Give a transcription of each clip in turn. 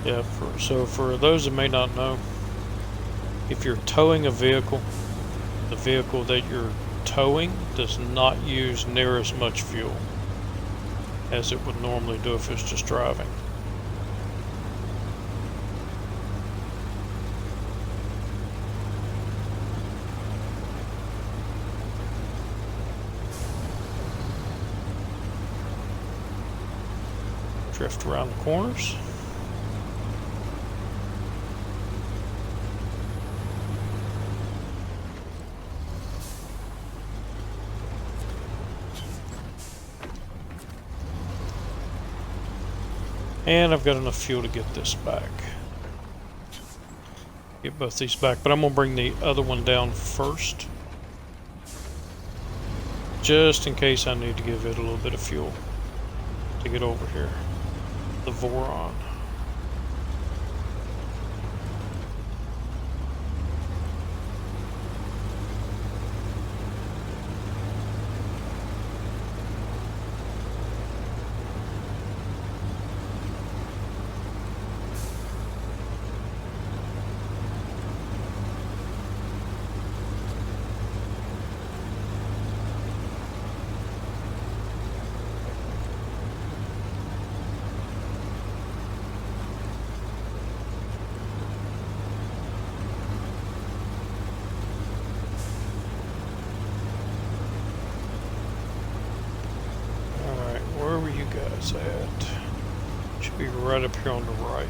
Yeah, so for those that may not know, if you're towing a vehicle, the vehicle that you're towing does not use near as much fuel as it would normally do if it's just driving. Drift around the corners. And I've got enough fuel to get this back. Get both these back, but I'm going to bring the other one down first. Just in case I need to give it a little bit of fuel to get over here. The Voron. Where were you guys at? Should be right up here on the right.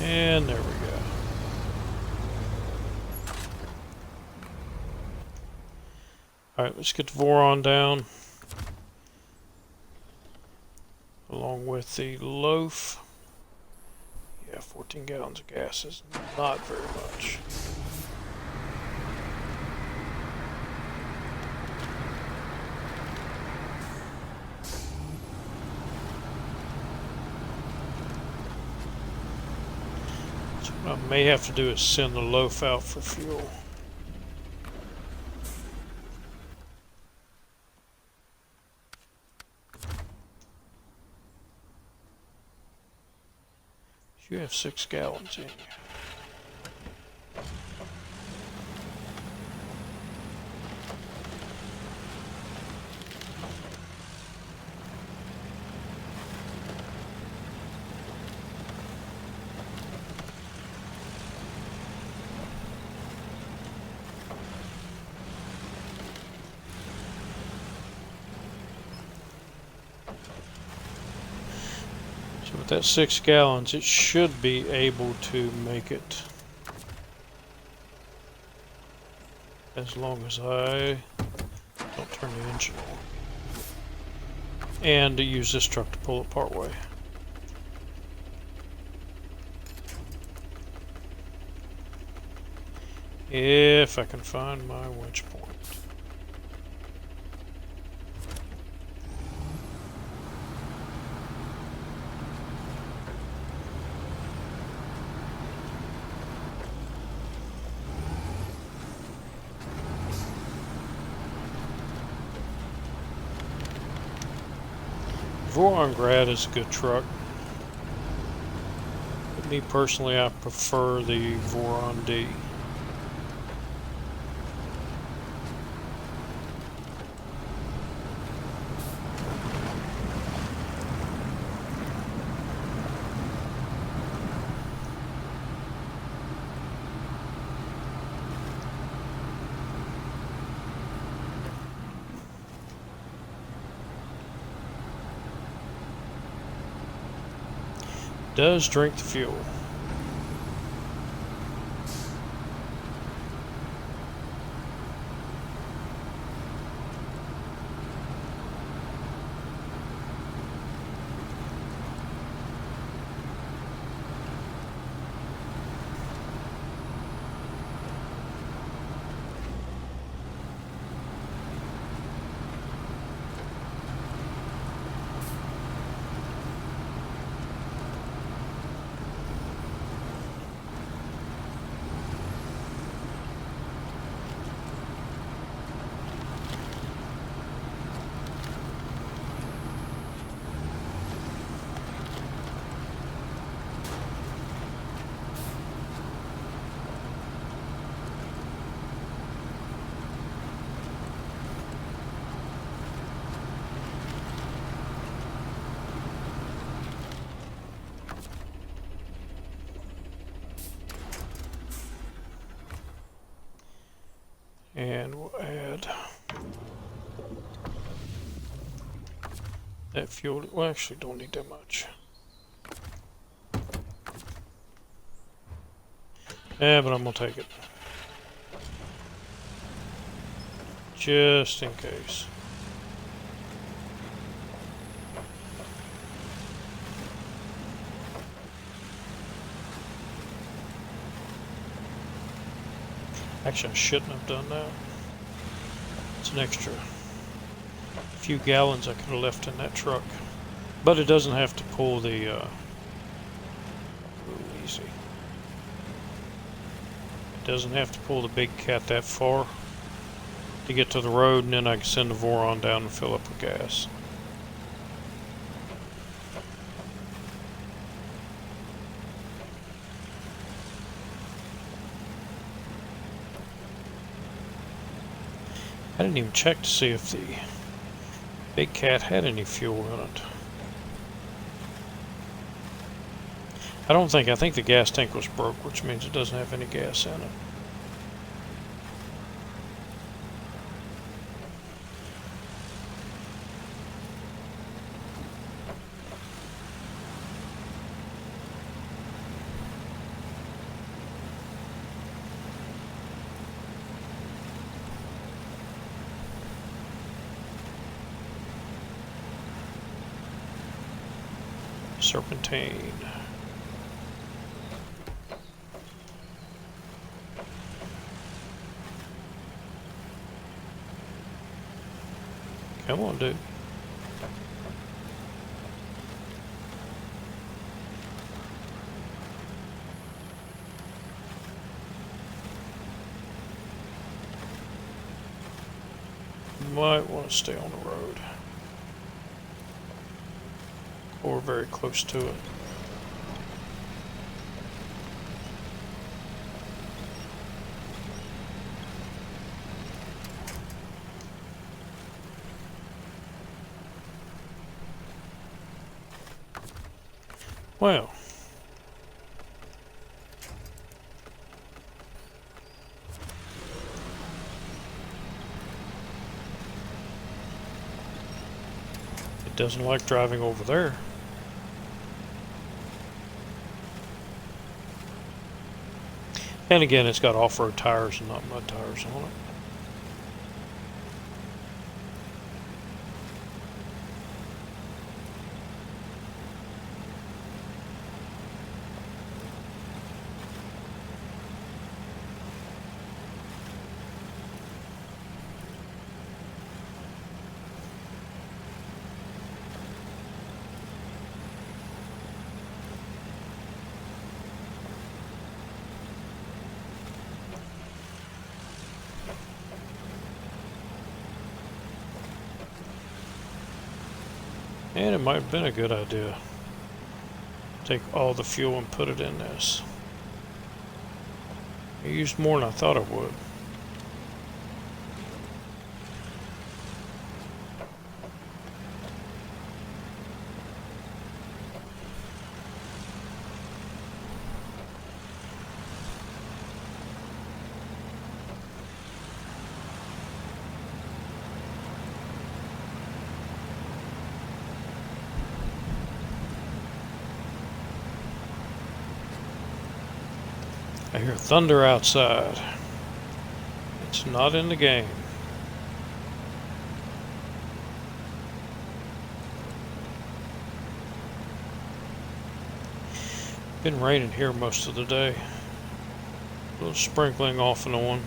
And there we go. Alright, let's get the Voron down. Along with the loaf. Yeah, 14 gallons of gas is not very much. So what I may have to do is send the loaf out for fuel. You have 6 gallons in you. So with that 6 gallons, it should be able to make it. As long as I don't turn the engine on. And to use this truck to pull it part way. If I can find my winch point. Voron Grad is a good truck. But me personally, I prefer the Voron D. Does drink the fuel. And we'll add that fuel. Well, actually, don't need that much. Yeah, but I'm gonna take it. Just in case. Actually, I shouldn't have done that. It's an extra few gallons I could have left in that truck. But it doesn't have to pull the, ooh, easy. It doesn't have to pull the big cat that far to get to the road, and then I can send the Voron down and fill up with gas. I didn't even check to see if the big cat had any fuel in it. I think the gas tank was broke, which means it doesn't have any gas in it. Serpentine. Come on, dude. Might want to stay on the road. Or very close to it. Well, it doesn't like driving over there. And again, it's got off-road tires and not mud tires on it. And it might have been a good idea. Take all the fuel and put it in this. I used more than I thought I would. I hear thunder outside. It's not in the game. Been raining here most of the day. A little sprinkling off and on.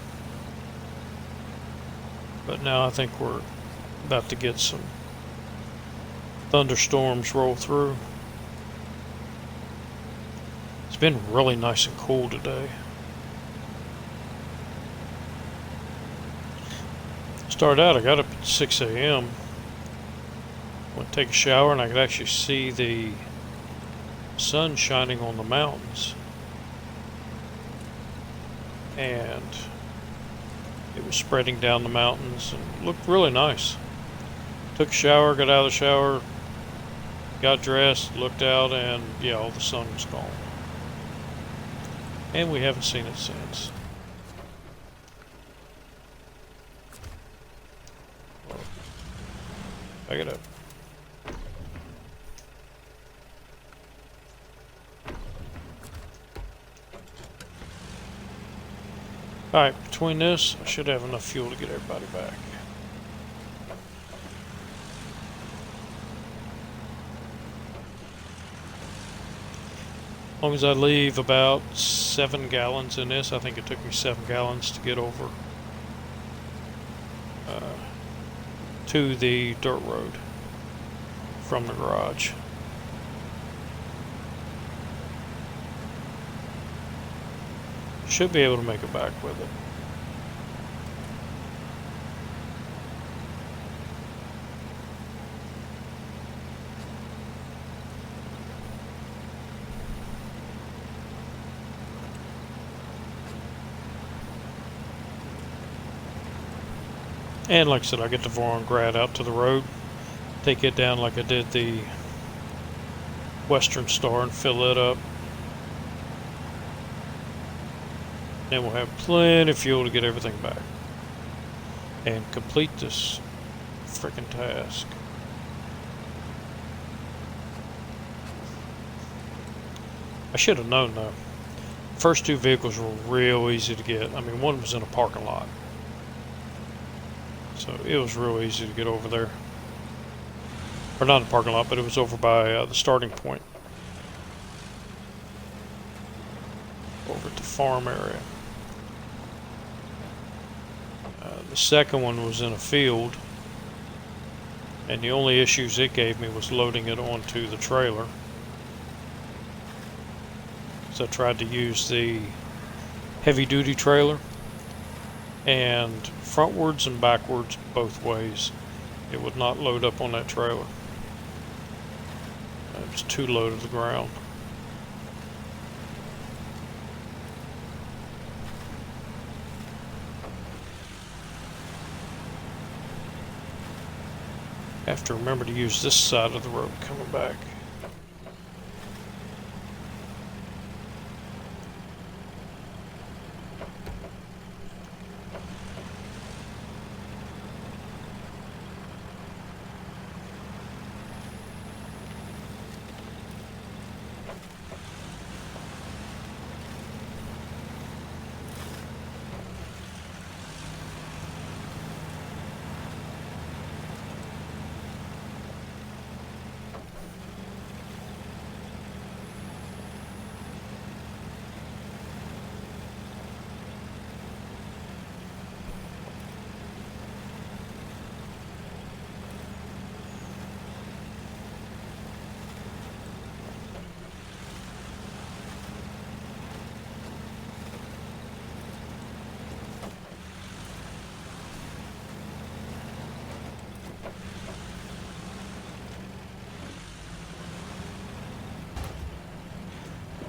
But now I think we're about to get some thunderstorms roll through. It's been really nice and cool today. Started out, I got up at 6 a.m. Went to take a shower and I could actually see the sun shining on the mountains. And it was spreading down the mountains and looked really nice. Took a shower, got out of the shower, got dressed, looked out, and yeah, all the sun was gone. And we haven't seen it since. Back it up. Alright, between this, I should have enough fuel to get everybody back. As long as I leave about 7 gallons in this, I think it took me 7 gallons to get over to the dirt road from the garage. Should be able to make it back with it. And like I said, I get the Voron grad out to the road, take it down like I did the Western Star and fill it up. Then we'll have plenty of fuel to get everything back and complete this frickin' task. I should have known though. First 2 vehicles were real easy to get. I mean, one was in a parking lot, so it was real easy to get over there. Or not in the parking lot, but it was over by the starting point. Over at the farm area. The second one was in a field, and the only issues it gave me was loading it onto the trailer. So I tried to use the heavy duty trailer, and frontwards and backwards both ways it would not load up on that trailer. It was too low to the ground. I have to remember to use this side of the road coming back.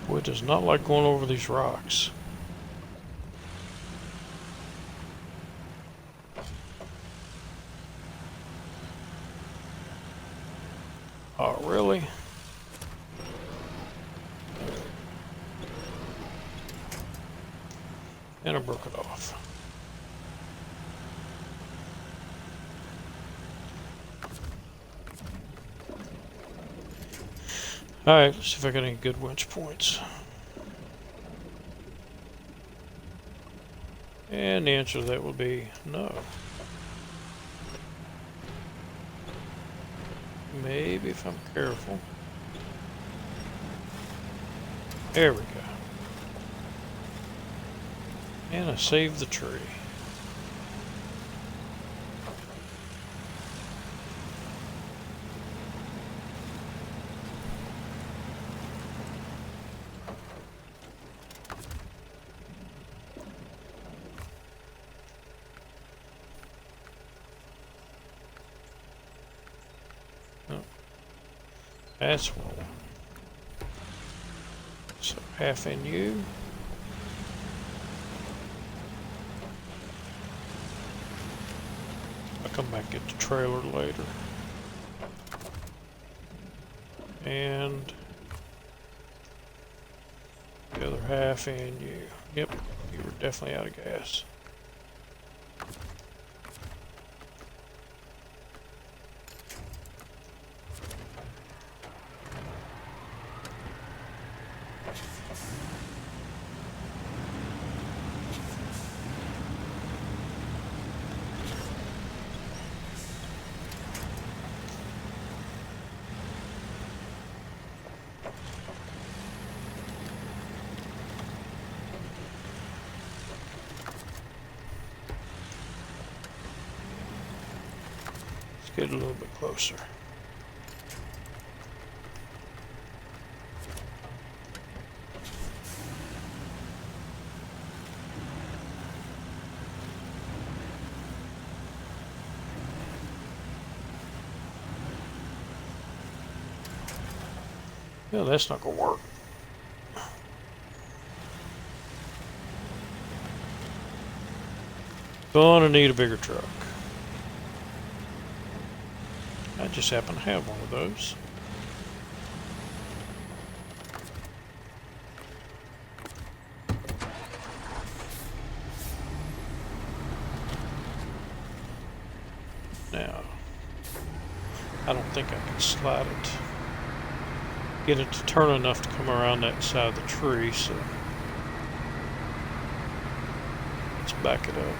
Boy, it does not like going over these rocks. Oh, really? And I broke it off. Alright, let's see if I got any good winch points. And the answer to that will be no. Maybe if I'm careful. There we go. And I saved the tree. That's one. So half in you. I'll come back and get the trailer later. And the other half in you. Yep, you were definitely out of gas. Get a little bit closer. Yeah, that's not gonna work. Gonna need a bigger truck. I just happen to have one of those. Now, I don't think I can slide it. Get it to turn enough to come around that side of the tree, so let's back it up.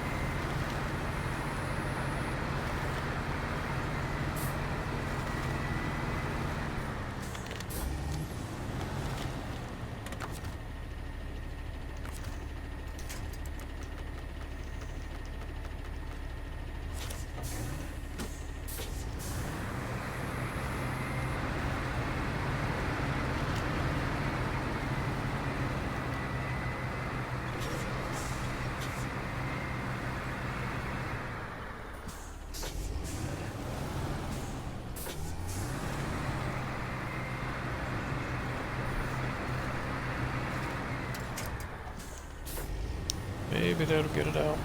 Maybe that'll get it out.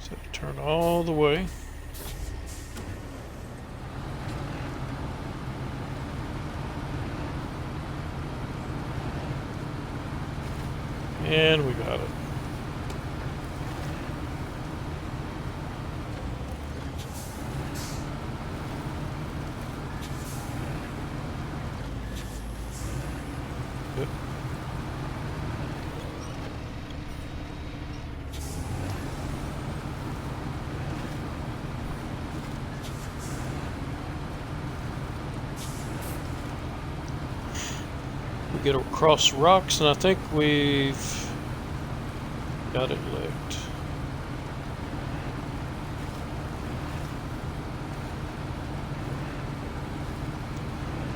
So turn all the way. And we got it. Good. We get across rocks, and I think we've got it licked.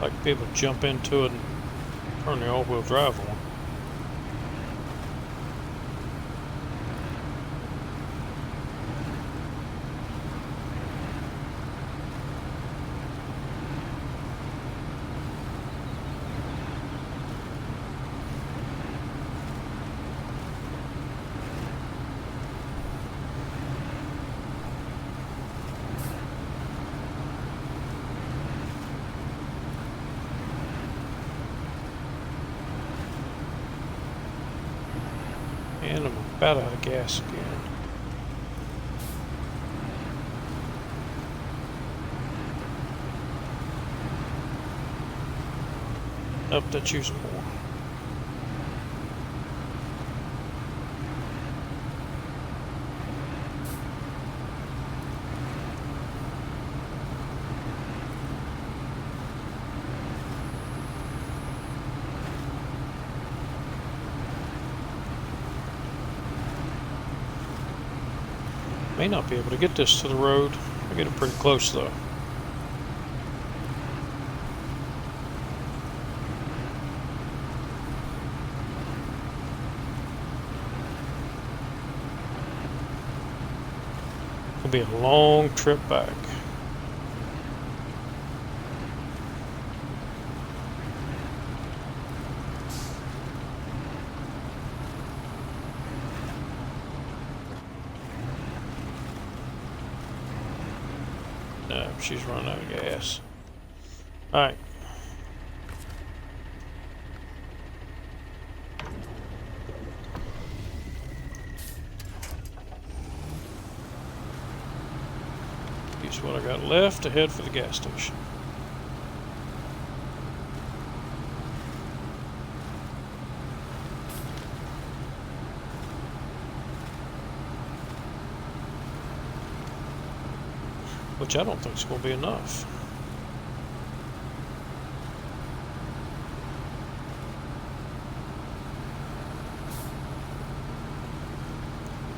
Like people jump into it and turn the all-wheel drive on. And I'm about out of gas again. Up, that's using more. May not be able to get this to the road. I get it pretty close though. It'll be a long trip back. No, she's running out of gas. Alright. Use what I got left to head for the gas station. which I don't think is going to be enough.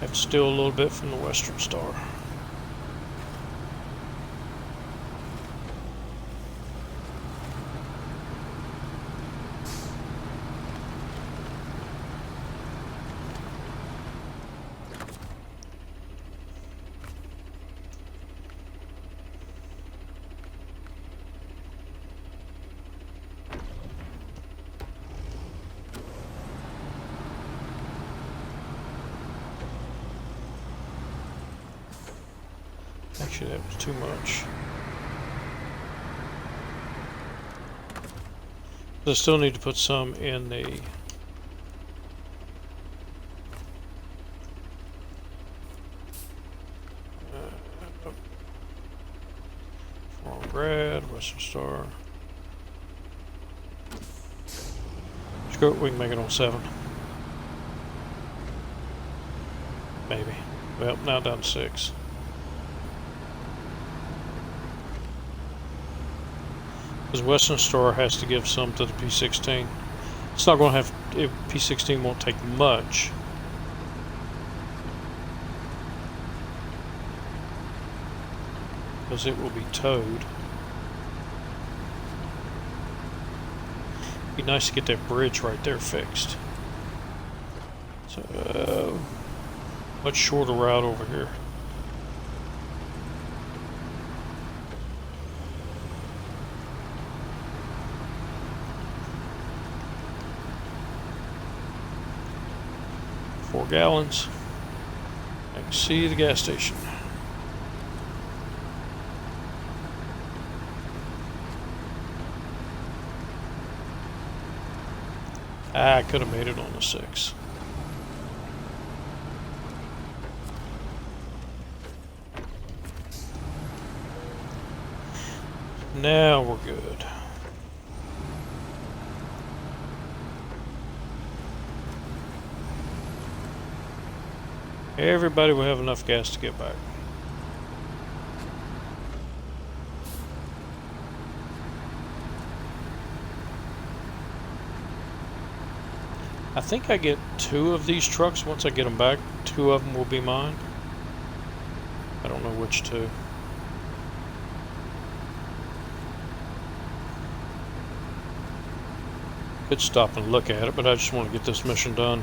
Have to steal a little bit from the Western Star. Actually, that was too much. I still need to put some in the red, Western Star. Screw it, we can make it on 7. Maybe. Well, now down to 6. Because Western Star has to give some to the P16. It's not going to have, P16 won't take much. Because it will be towed. Be nice to get that bridge right there fixed. So, much shorter route over here. Gallons. I can see the gas station. I could have made it on the 6. Now we're good. Everybody will have enough gas to get back. I think I get 2 of these trucks. Once I get them back, 2 of them will be mine. I don't know which 2. Could stop and look at it, but I just want to get this mission done.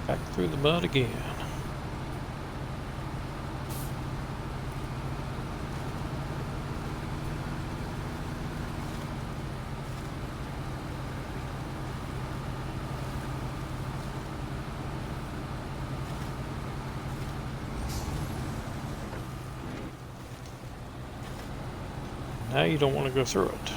Back through the mud again. Now you don't want to go through it.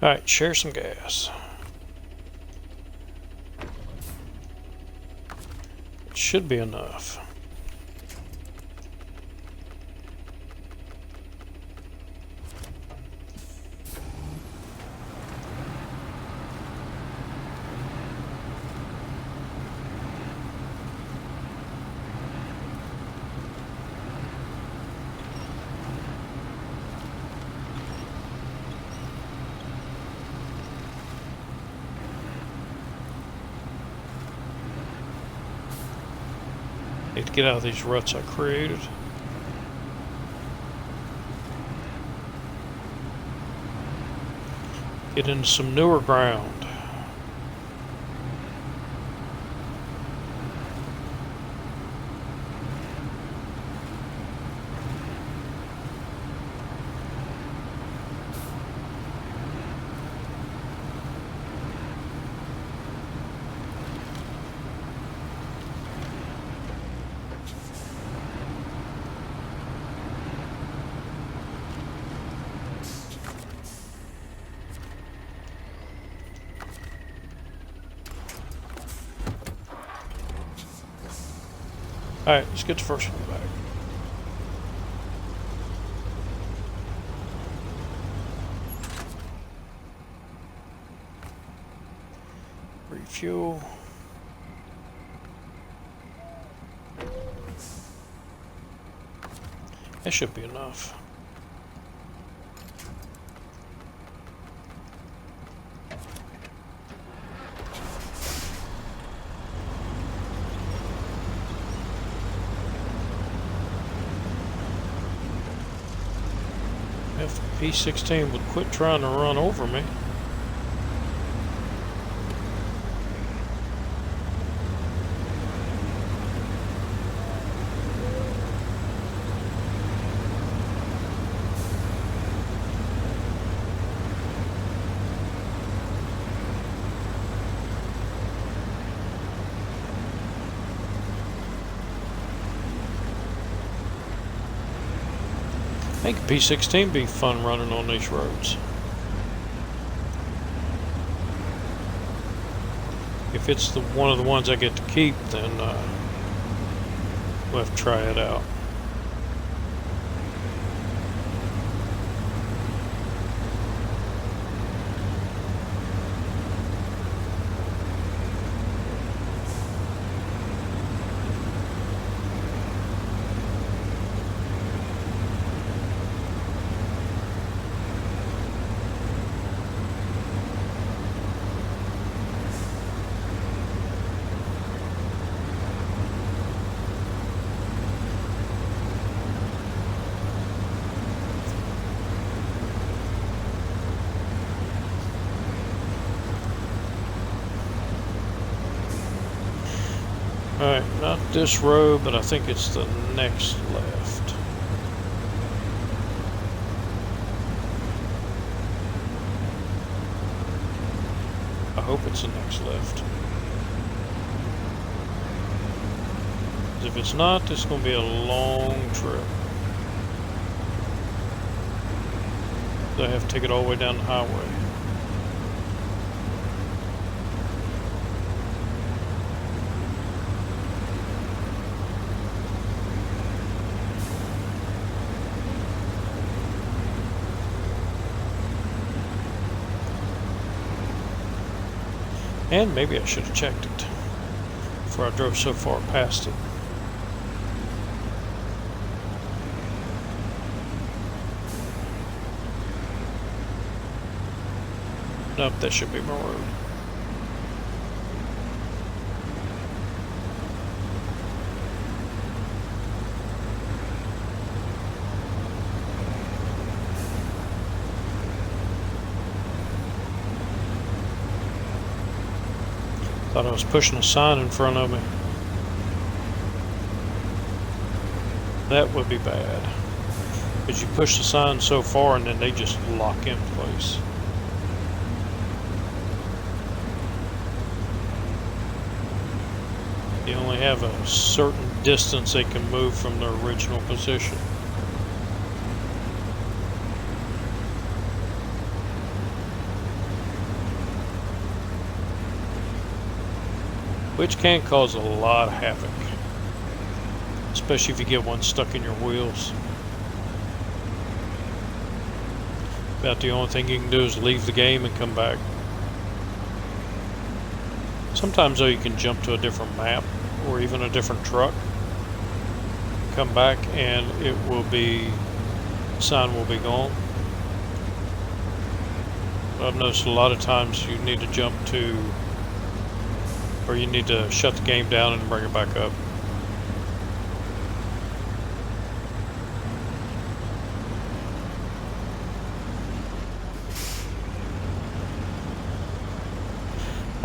Alright, share some gas. It should be enough. Need to get out of these ruts I created. Get into some newer ground. Alright, let's get the first one back. Refuel. That should be enough. If P16 would quit trying to run over me. I think P16 be fun running on these roads. If it's one of the ones I get to keep, then we'll have to try it out. Alright, not this road, but I think it's the next left. I hope it's the next left. If it's not, this is going to be a long trip. I have to take it all the way down the highway. And maybe I should have checked it before I drove so far past it. Nope, that should be my road. Thought I was pushing a sign in front of me. That would be bad. Because you push the sign so far and then they just lock in place. You only have a certain distance they can move from their original position. Which can cause a lot of havoc, especially if you get one stuck in your wheels. About the only thing you can do is leave the game and come back. Sometimes though you can jump to a different map or even a different truck, come back and it will be, the sign will be gone. But I've noticed a lot of times you need to jump to, or you need to shut the game down and bring it back up.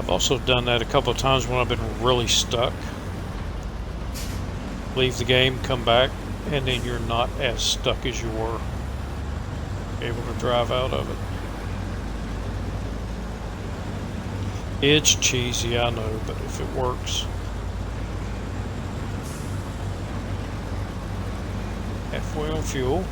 I've also done that a couple of times when I've been really stuck. Leave the game, come back, and then you're not as stuck as you were. Able to drive out of it. It's cheesy, I know, but if it works. Halfway on fuel.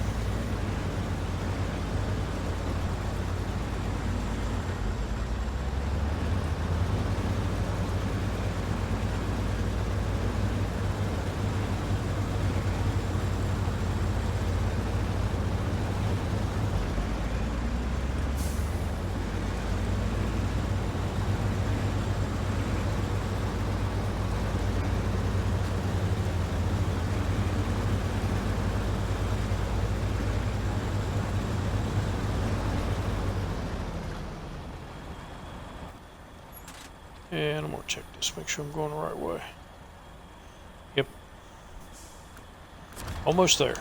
And I'm going to check this, make sure I'm going the right way. Yep. Almost there.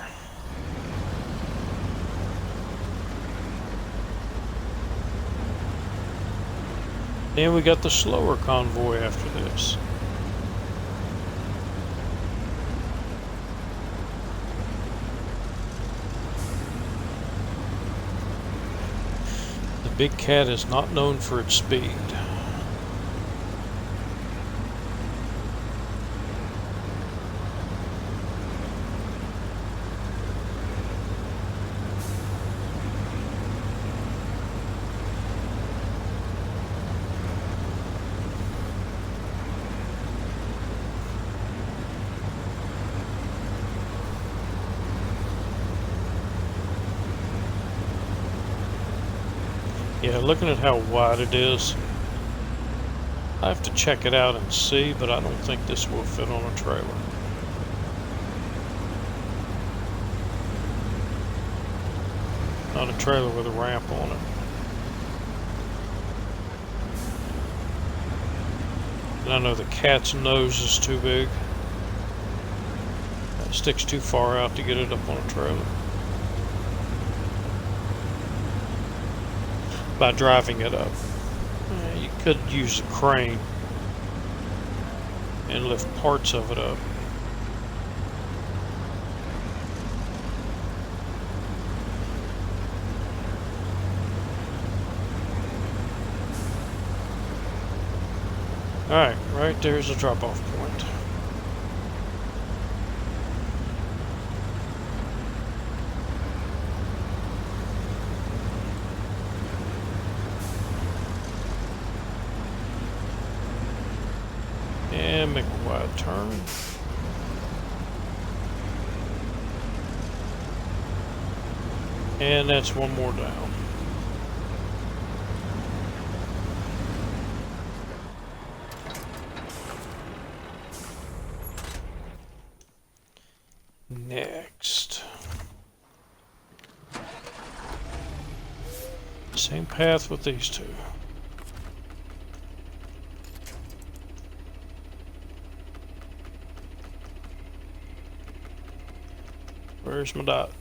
Then we got the slower convoy after this. The Big Cat is not known for its speed. Yeah, looking at how wide it is, I have to check it out and see, but I don't think this will fit on a trailer. Not a trailer with a ramp on it. And I know the Cat's nose is too big. It sticks too far out to get it up on a trailer. By driving it up. You could use a crane and lift parts of it up. Alright, right there's a drop-off point. And make a wide turn. And that's one more down. Next. Same path with these two. Where's my dot?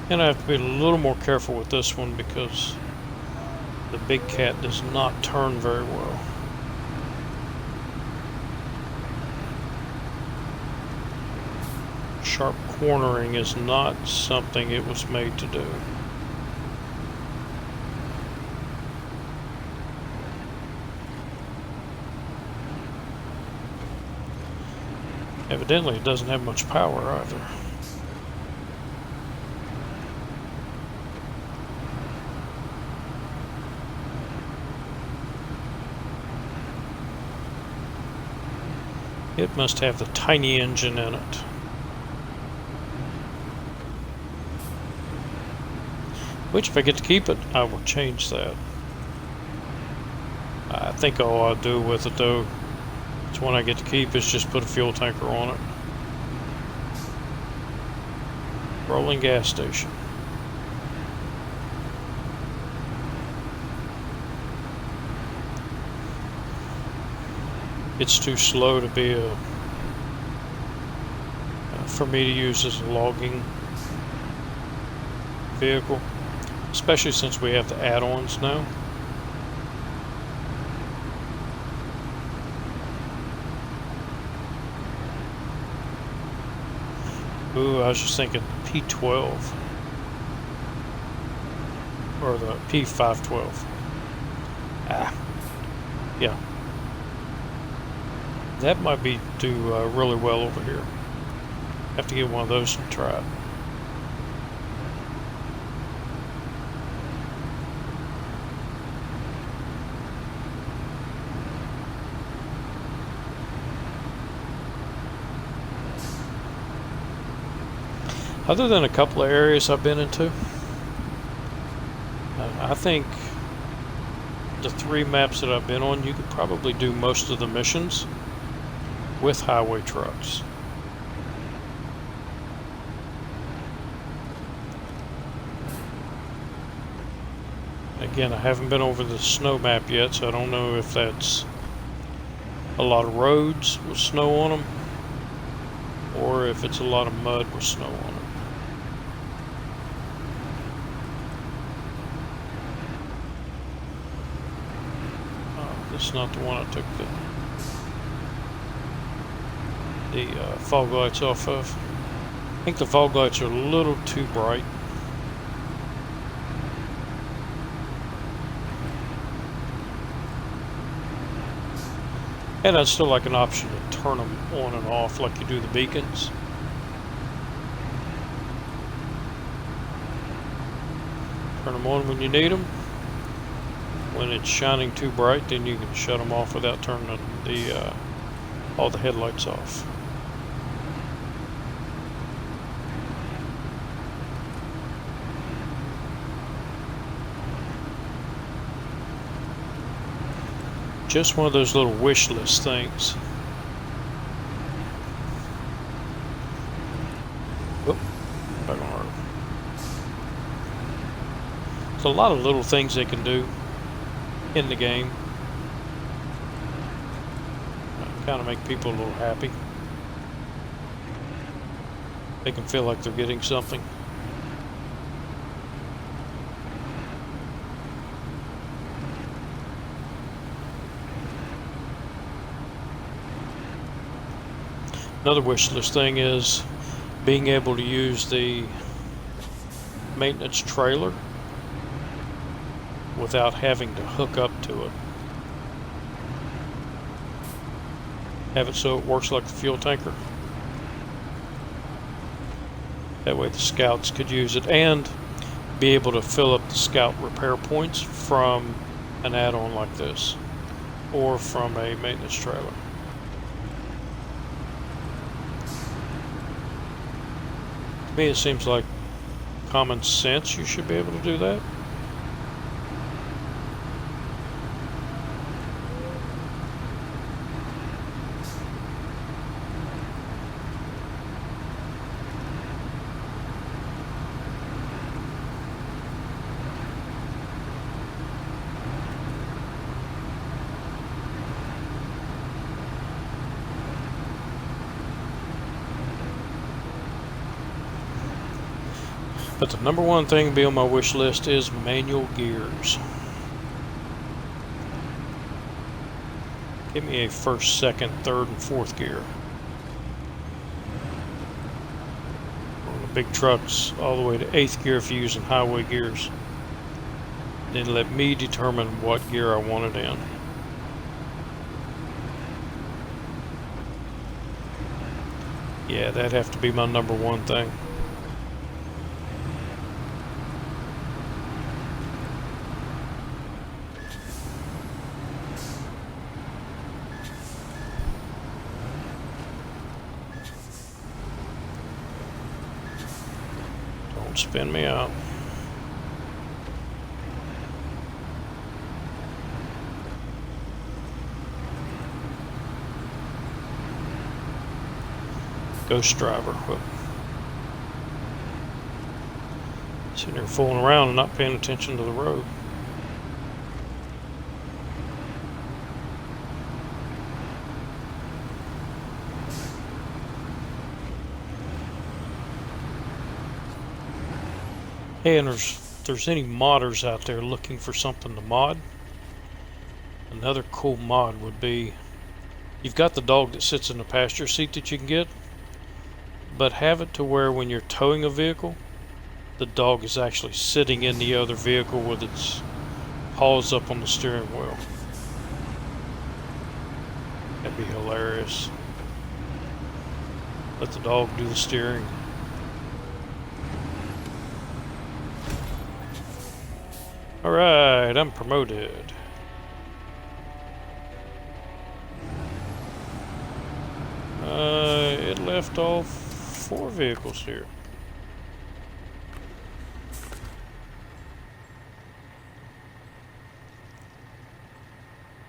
And I have to be a little more careful with this one because the Big Cat does not turn very well. Sharp cornering is not something it was made to do. Evidently, it doesn't have much power either. It must have the tiny engine in it. Which, if I get to keep it, I will change that. I think all I'll do with it, though, is when I get to keep, is just put a fuel tanker on it. Rolling gas station. It's too slow to be for me to use as a logging vehicle, especially since we have the add-ons now. Ooh, I was just thinking P12 or the P512. Yeah. That might do really well over here. Have to get one of those and try it. Other than a couple of areas I've been into, I think the 3 maps that I've been on, you could probably do most of the missions with highway trucks. Again, I haven't been over the snow map yet, so I don't know if that's a lot of roads with snow on them, or if it's a lot of mud with snow on them. This is not the one I took the fog lights off of. I think the fog lights are a little too bright. And I'd still like an option to turn them on and off like you do the beacons. Turn them on when you need them. When it's shining too bright, then you can shut them off without turning all the headlights off. Just one of those little wish list things. Oop, back on Earth. There's a lot of little things they can do in the game. Kind of make people a little happy. They can feel like they're getting something. Another wish list thing is being able to use the maintenance trailer without having to hook up to it. Have it so it works like the fuel tanker. That way the scouts could use it and be able to fill up the scout repair points from an add-on like this or from a maintenance trailer. To me, it seems like common sense. You should be able to do that. But the number one thing to be on my wish list is manual gears. Give me a first, second, third, and fourth gear. On the big trucks, all the way to 8th gear if you're using highway gears. Then let me determine what gear I want it in. Yeah, that'd have to be my number one thing. Spin me out. Ghost driver. Whoop. Sitting there fooling around and not paying attention to the road. Hey, and if there's any modders out there looking for something to mod, another cool mod would be, you've got the dog that sits in the passenger seat that you can get, but have it to where when you're towing a vehicle, the dog is actually sitting in the other vehicle with its paws up on the steering wheel. That'd be hilarious. Let the dog do the steering. Alright, I'm promoted. It left all 4 vehicles here.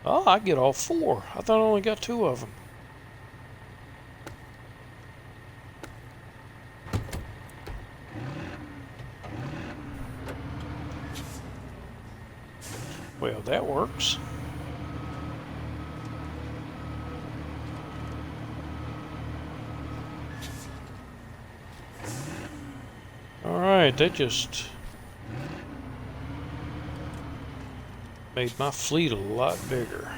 Oh, I get all 4. I thought I only got 2 of them. Well, that works. Alright, that just made my fleet a lot bigger.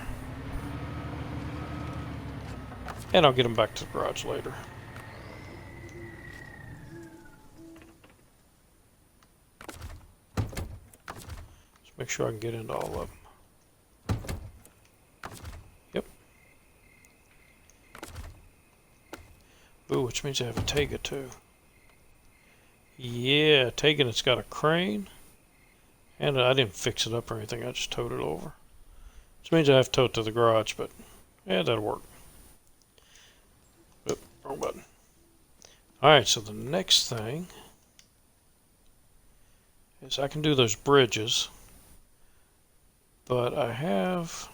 And I'll get them back to the garage later. Let's make sure I can get into all of them. Yep. Ooh, which means I have a Tega too. Yeah, Tega, it's got a crane. And I didn't fix it up or anything, I just towed it over. Which means I have to tow it to the garage, but yeah, that'll work. Oop, wrong button. Alright, so the next thing is I can do those bridges, but I have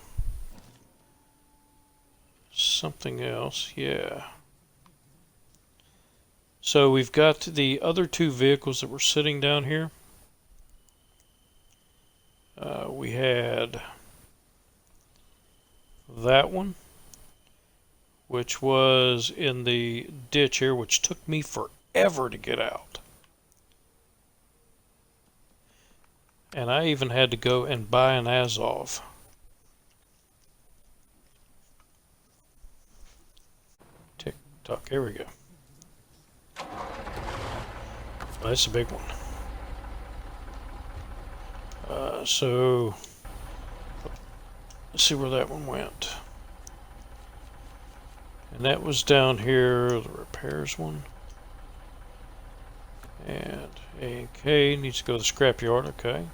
something else, yeah. So we've got the other 2 vehicles that were sitting down here. We had that one, which was in the ditch here, which took me forever to get out. And I even had to go and buy an Azov. Tick tock, here we go. Well, that's a big one. So let's see where that one went. And that was down here, the repairs one. And AK needs to go to the scrapyard, okay.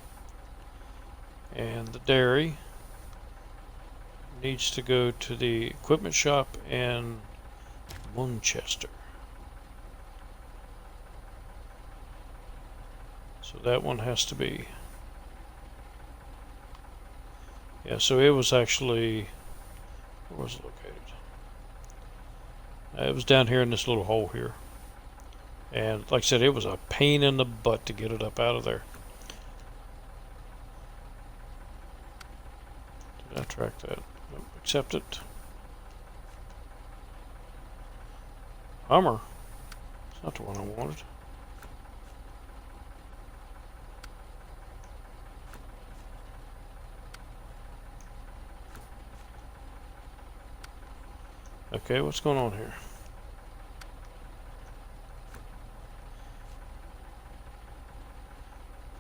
And the dairy needs to go to the equipment shop in Winchester. So that one has to be, yeah, so it was actually, where was it located? It was down here in this little hole here. And like I said, it was a pain in the butt to get it up out of there. Did I track that? Nope. Accept it. Hummer. It's not the one I wanted. Okay, what's going on here?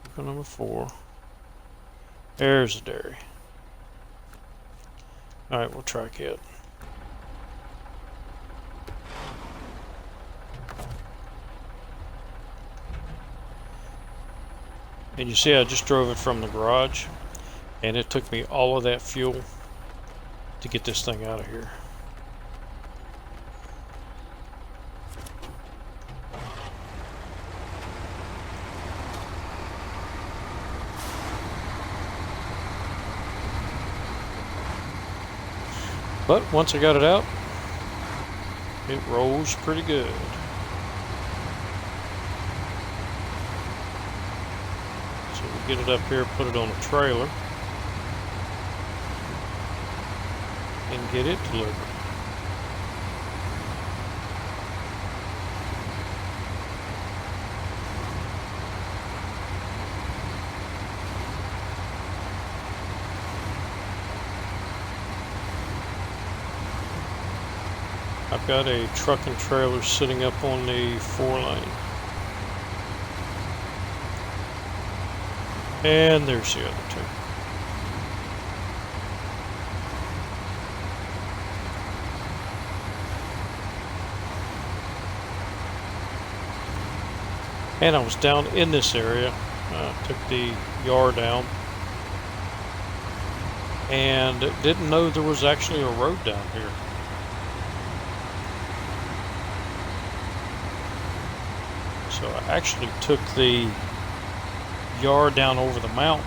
Vehicle number 4. There's the dairy. Alright, we'll track it. And you see I just drove it from the garage, and it took me all of that fuel to get this thing out of here. But once I got it out, it rolls pretty good. get it up here, put it on a trailer, and get it delivered. I've got a truck and trailer sitting up on the 4-lane. And there's the other two. And I was down in this area. Took the yard down. And didn't know there was actually a road down here. So I actually took the yard down over the mountain.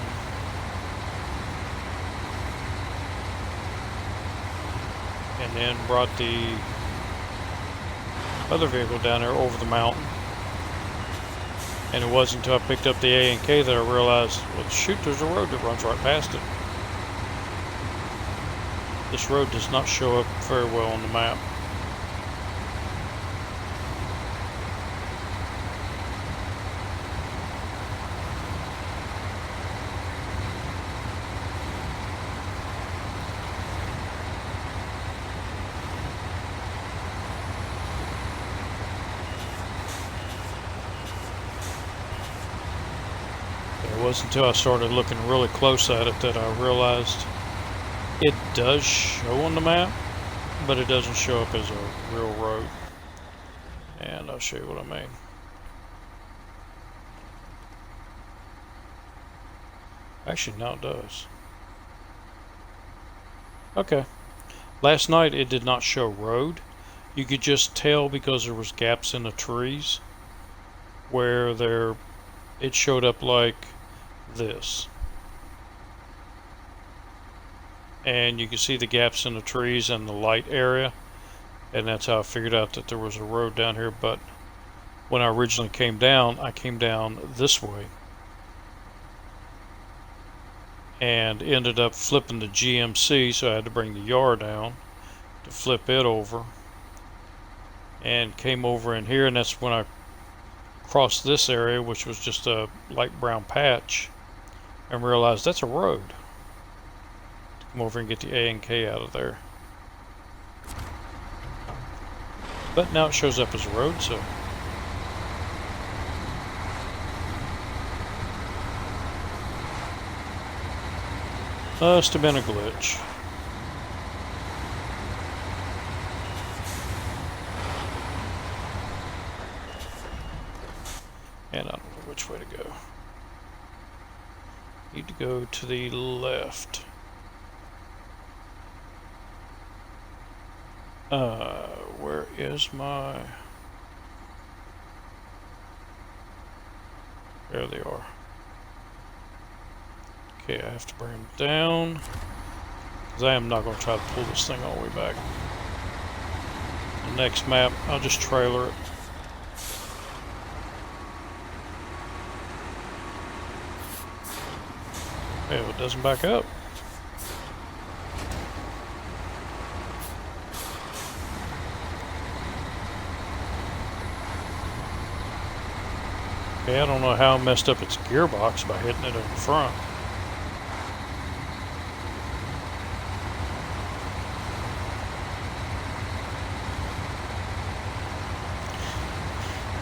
And then brought the other vehicle down there over the mountain. And it wasn't until I picked up the A&K that I realized, well, shoot, there's a road that runs right past it. This road does not show up very well on the map. It wasn't until I started looking really close at it that I realized it does show on the map, but it doesn't show up as a real road. And I'll show you what I mean. Actually, now it does. Okay. Last night it did not show road. You could just tell because there was gaps in the trees where it showed up like this. And you can see the gaps in the trees and the light area, and that's how I figured out that there was a road down here. But when I originally came down, I came down this way and ended up flipping the GMC, so I had to bring the yard down to flip it over, and came over in here, and that's when I crossed this area, which was just a light brown patch, and realized that's a road. Come over and get the A&K out of there. But now it shows up as a road, so. Must have been a glitch. And I don't know which way to go. Need to go to the left. Where is my... There they are. Okay, I have to bring them down, because I am not going to try to pull this thing all the way back. The next map, I'll just trailer it. Oh, it doesn't back up. Okay, I don't know how I messed up its gearbox by hitting it in front.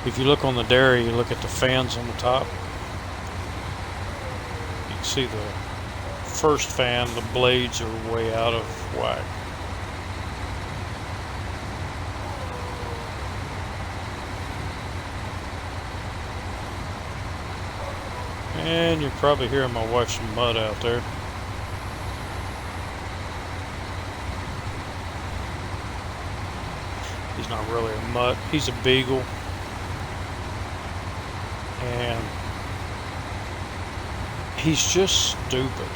If you look on the dairy, you look at the fans on the top. You can see the first fan, the blades are way out of whack. And you're probably hearing my wife's mud out there. He's not really a mutt, he's a beagle. And he's just stupid.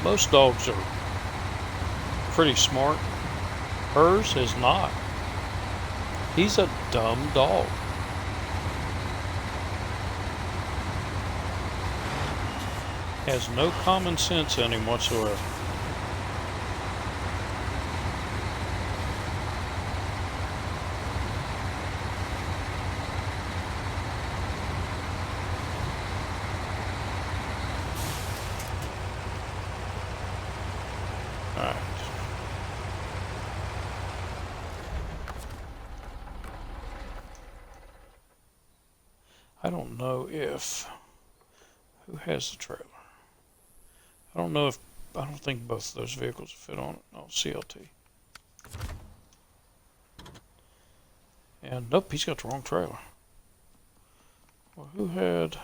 Most dogs are pretty smart. Hers is not. He's a dumb dog. Has no common sense in him whatsoever. Alright. I don't know if... Who has the trailer? I don't know if... I don't think both of those vehicles fit on it. No, CLT. And nope, he's got the wrong trailer. Well, who had...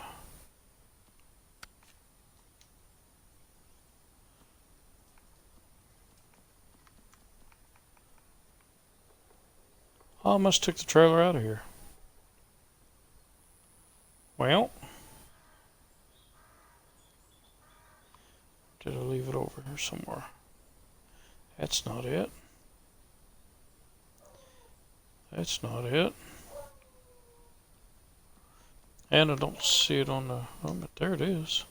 Oh, I must have took the trailer out of here. Well... Did I leave it over here somewhere? That's not it. That's not it. And I don't see it on the... Oh, but there it is.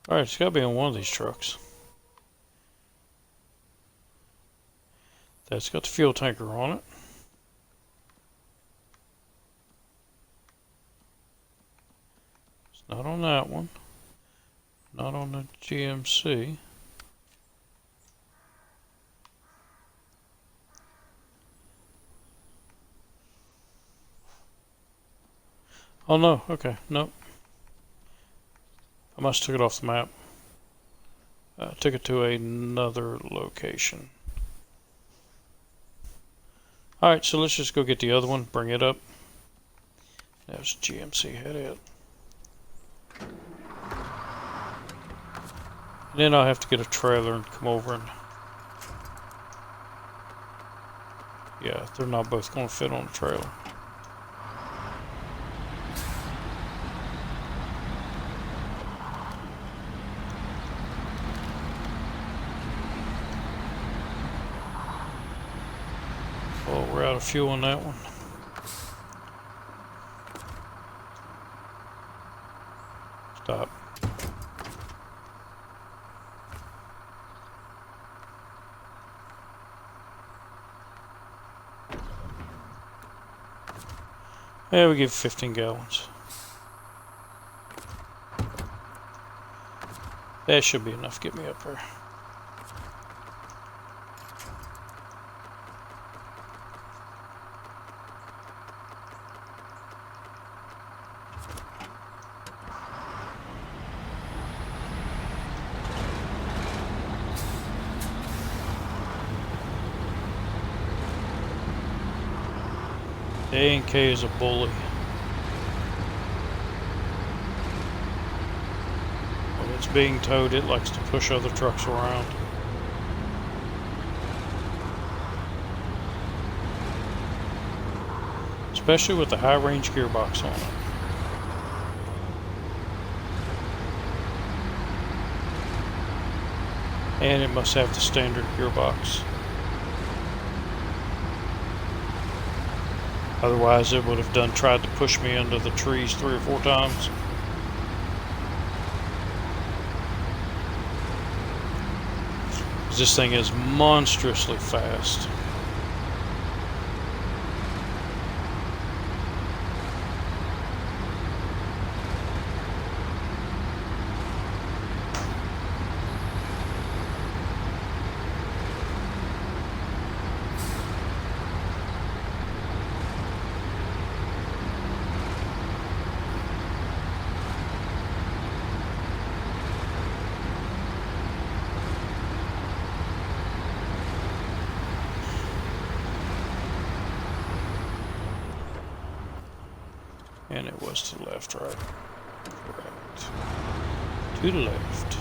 Alright, it's got to be on one of these trucks. That's got the fuel tanker on it. It's not on that one. Not on the GMC. Oh no, okay, nope. I must have took it off the map. Took it to another location. Alright, so let's just go get the other one, bring it up. There's GMC, had it. And then I'll have to get a trailer and come over and... Yeah, they're not both going to fit on the trailer. Well, we're out of fuel on that one. Stop. Yeah, we give 15 gallons. That should be enough to get me up there. A&K is a bully. When it's being towed, it likes to push other trucks around. Especially with the high range gearbox on it. And it must have the standard gearbox. Otherwise, it would have tried to push me into the trees 3 or 4 times. This thing is monstrously fast. And it was to the left, right? Correct. To the left.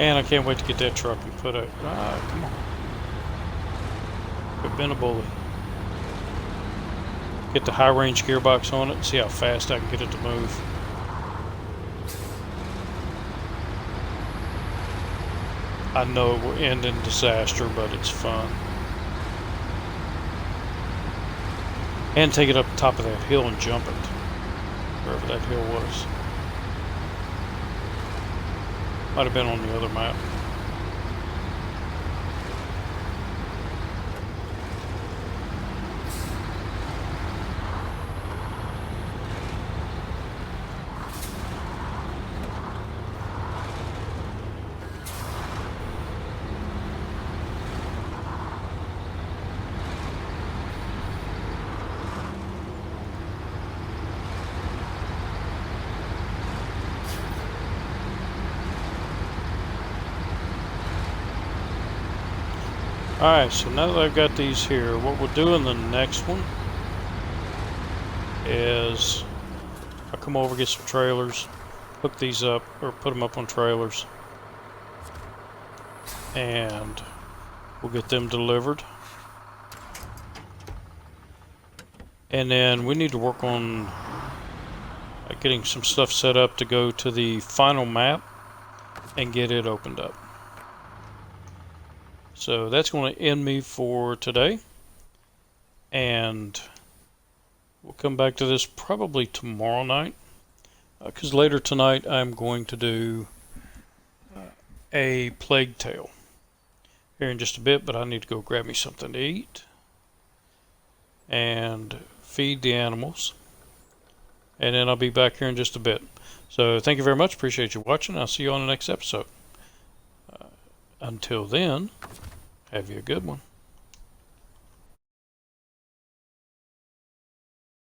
And I can't wait to get that truck and put it. Ah, come on. I've been a bully. Get the high range gearbox on it and see how fast I can get it to move. I know it will end in disaster, but it's fun. And take it up the top of that hill and jump it, wherever that hill was. Might have been on the other map. Alright, so now that I've got these here, what we'll do in the next one is I'll come over, get some trailers, hook these up, or put them up on trailers, and we'll get them delivered. And then we need to work on getting some stuff set up to go to the final map and get it opened up. So that's going to end me for today, and we'll come back to this probably tomorrow night, because later tonight I'm going to do a plague tale here in just a bit, but I need to go grab me something to eat and feed the animals, and then I'll be back here in just a bit. So thank you very much, appreciate you watching. I'll see you on the next episode. Until then, have you a good one.